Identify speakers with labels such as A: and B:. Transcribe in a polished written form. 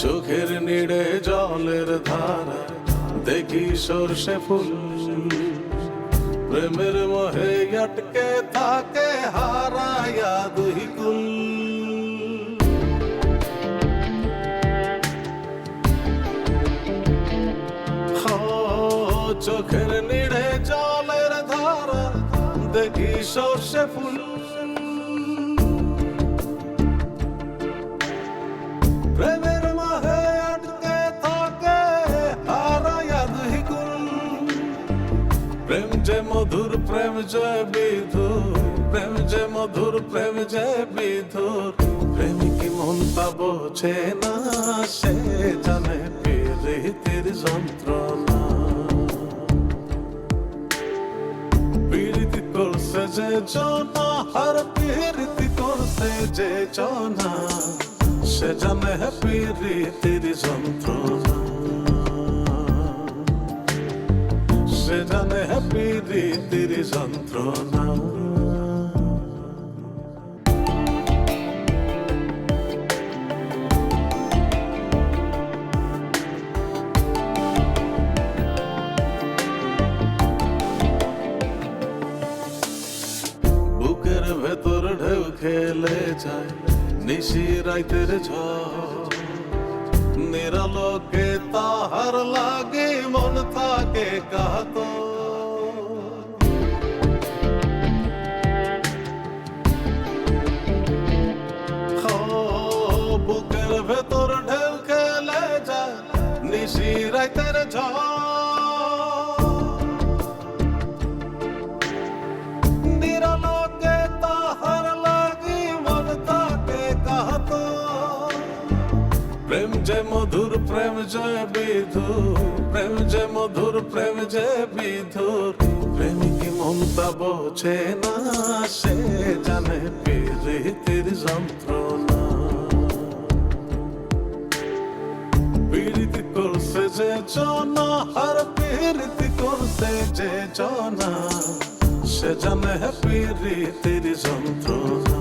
A: চোখের নিড়ে জলের ধারা দেখি সর্ষে ফুল, প্রেমের মোহে আটকে থাকে হারায়া দুই কুল। চোখের নিড়ে জলের ধারা দেখি সর্ষে ফুল, প্রেমের মোহে আটকে থাকে হারায়া দুই কুল। প্রেম যে মধুর, প্রেম যে বিধুর, প্রেম যে মধুর, প্রেম যে বিধুর। প্রেমিকি মন তা বোঝে না, সে জানে প্রীতির যন্ত্রণা। প্রীতি করছে যে জনা, আর প্রীতি করছে যে জনা, সে জানে প্রীতির যন্ত্রণা। সে জানে প্রীতির যন্ত্রণা। বুকের ভেতর ঢেউ খেলে যায় নিশি রাইতের ঝড়, নিরালোকে তাহার লাগে মন থাকে কাতর। বুকের ভেতর ঢেউ খেলে যায় নিশি রাইতের ঝড়, নিরালোকে তাহার লাগি মন থাকে কাতর। প্রেম যে মধুর, প্রেম যে বিধুর, প্রেম যে মধুর, প্রেম যে বিধুর। প্রেমিকি মন তা বোঝে না, সে জানে প্রীতির যন্ত্রণা। প্রীতি করছে যে জনা, আর প্রীতি করছে যে জনা, সে জানে প্রীতির যন্ত্রণা।